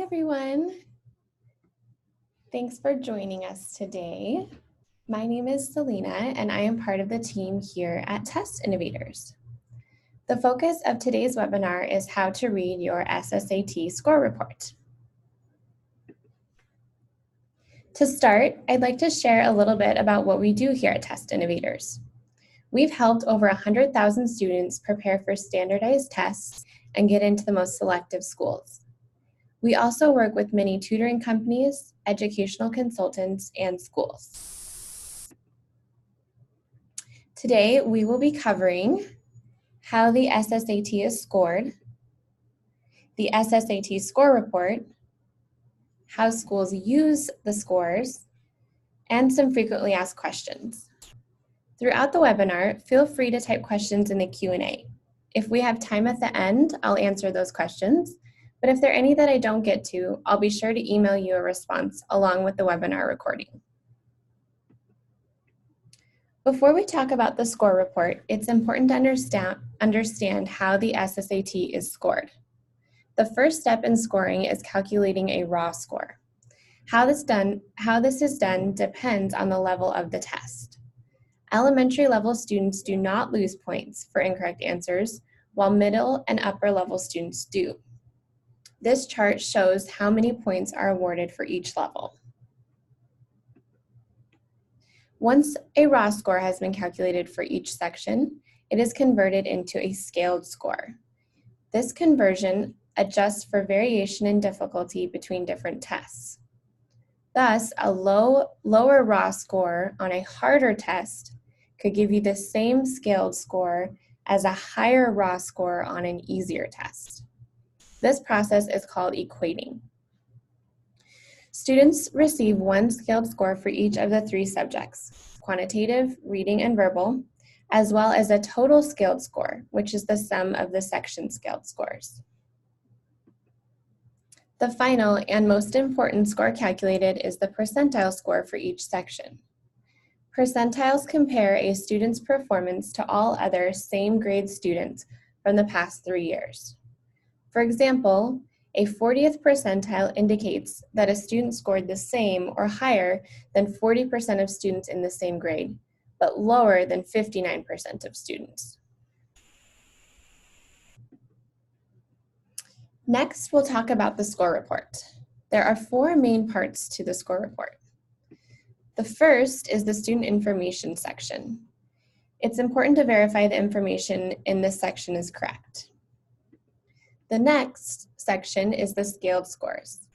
everyone. Thanks for joining us today. My name is Celena, and I am part of the team here at Test Innovators. The focus of today's webinar is how to read your SSAT score report. To start, I'd like to share a little bit about what we do here at Test Innovators. We've helped over 100,000 students prepare for standardized tests and get into the most selective schools. We also work with many tutoring companies, educational consultants, and schools. Today, we will be covering how the SSAT is scored, the SSAT score report, how schools use the scores, and some frequently asked questions. Throughout the webinar, feel free to type questions in the Q&A. If we have time at the end, I'll answer those questions. But if there are any that I don't get to, I'll be sure to email you a response along with the webinar recording. Before we talk about the score report, it's important to understand how the SSAT is scored. The first step in scoring is calculating a raw score. How this is done depends on the level of the test. Elementary level students do not lose points for incorrect answers, while middle and upper level students do. This chart shows how many points are awarded for each level. Once a raw score has been calculated for each section, it is converted into a scaled score. This conversion adjusts for variation in difficulty between different tests. Thus, a lower raw score on a harder test could give you the same scaled score as a higher raw score on an easier test. This process is called equating. Students receive one scaled score for each of the three subjects, quantitative, reading, and verbal, as well as a total scaled score, which is the sum of the section scaled scores. The final and most important score calculated is the percentile score for each section. Percentiles compare a student's performance to all other same grade students from the past 3 years. For example, a 40th percentile indicates that a student scored the same or higher than 40% of students in the same grade, but lower than 59% of students. Next, we'll talk about the score report. There are 4 main parts to the score report. The first is the student information section. It's important to verify the information in this section is correct. The next section is the scaled scores.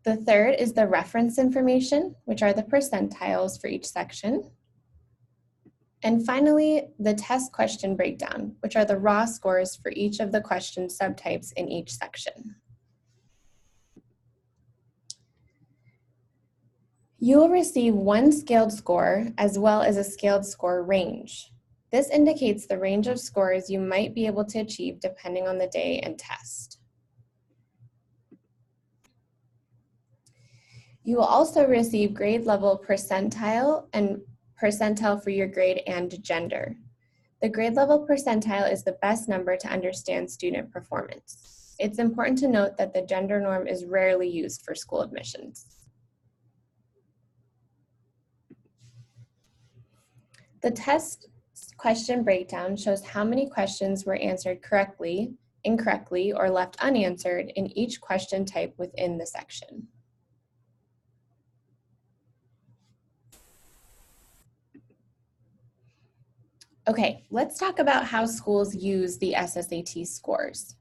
The third is the reference information, which are the percentiles for each section. And finally, the test question breakdown, which are the raw scores for each of the question subtypes in each section. You will receive one scaled score as well as a scaled score range. This indicates the range of scores you might be able to achieve depending on the day and test. You will also receive grade level percentile and percentile for your grade and gender. The grade level percentile is the best number to understand student performance. It's important to note that the gender norm is rarely used for school admissions. The test question breakdown shows how many questions were answered correctly, incorrectly, or left unanswered in each question type within the section. Okay, let's talk about how schools use the SSAT scores.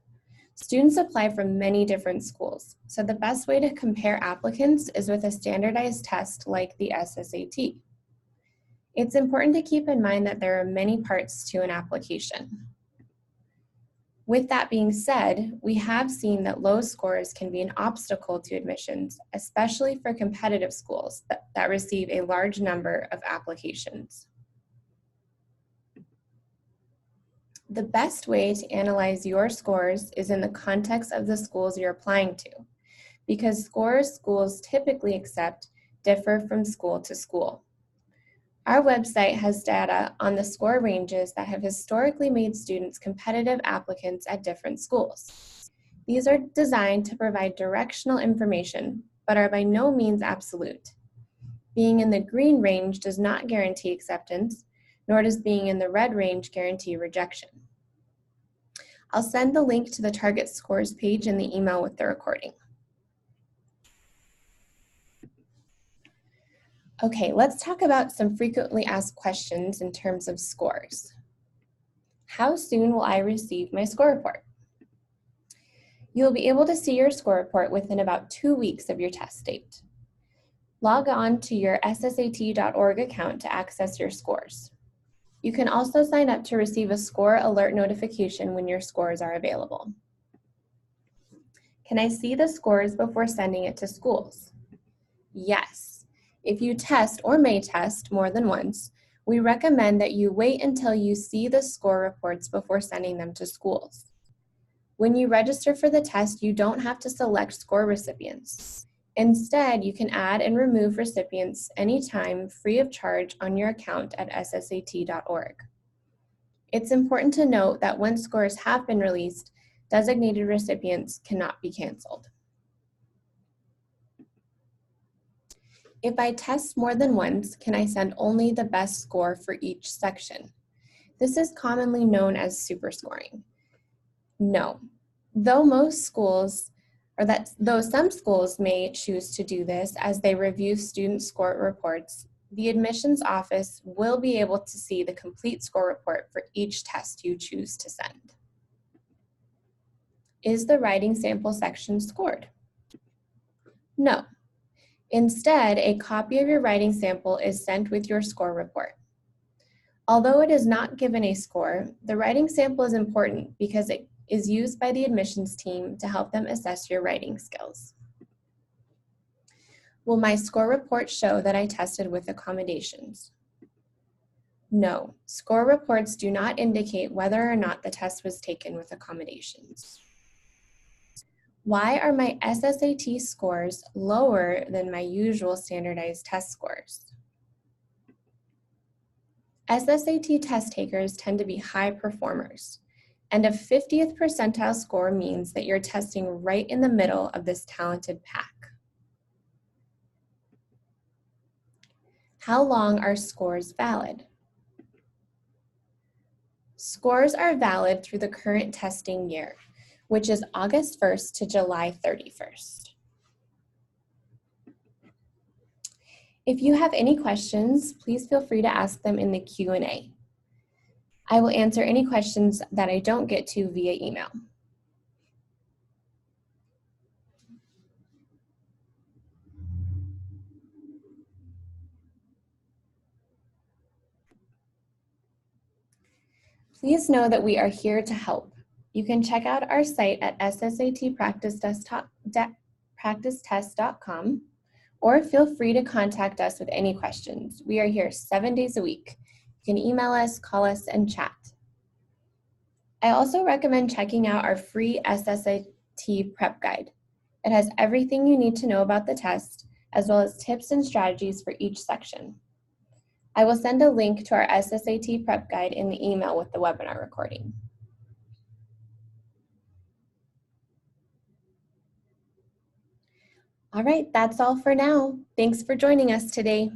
Students apply from many different schools, so the best way to compare applicants is with a standardized test like the SSAT. It's important to keep in mind that there are many parts to an application. With that being said, we have seen that low scores can be an obstacle to admissions, especially for competitive schools that receive a large number of applications. The best way to analyze your scores is in the context of the schools you're applying to, because scores schools typically accept differ from school to school. Our website has data on the score ranges that have historically made students competitive applicants at different schools. These are designed to provide directional information, but are by no means absolute. Being in the green range does not guarantee acceptance, nor does being in the red range guarantee rejection. I'll send the link to the target scores page in the email with the recording. Okay, let's talk about some frequently asked questions in terms of scores. How soon will I receive my score report? You'll be able to see your score report within about 2 weeks of your test date. Log on to your SSAT.org account to access your scores. You can also sign up to receive a score alert notification when your scores are available. Can I see the scores before sending it to schools? Yes. If you test or may test more than once, we recommend that you wait until you see the score reports before sending them to schools. When you register for the test, you don't have to select score recipients. Instead, you can add and remove recipients anytime free of charge on your account at SSAT.org. It's important to note that once scores have been released, designated recipients cannot be canceled. If I test more than once, can I send only the best score for each section? This is commonly known as superscoring. No, though some schools may choose to do this as they review student score reports, the admissions office will be able to see the complete score report for each test you choose to send. Is the writing sample section scored? No. Instead, a copy of your writing sample is sent with your score report. Although it is not given a score, the writing sample is important because it is used by the admissions team to help them assess your writing skills. Will my score report show that I tested with accommodations? No, score reports do not indicate whether or not the test was taken with accommodations. Why are my SSAT scores lower than my usual standardized test scores? SSAT test takers tend to be high performers, and a 50th percentile score means that you're testing right in the middle of this talented pack. How long are scores valid? Scores are valid through the current testing year, which is August 1st to July 31st. If you have any questions, please feel free to ask them in the Q&A. I will answer any questions that I don't get to via email. Please know that we are here to help. You can check out our site at ssatpracticetest.com or feel free to contact us with any questions. We are here 7 days a week. You can email us, call us, and chat. I also recommend checking out our free SSAT prep guide. It has everything you need to know about the test, as well as tips and strategies for each section. I will send a link to our SSAT prep guide in the email with the webinar recording. All right, that's all for now. Thanks for joining us today.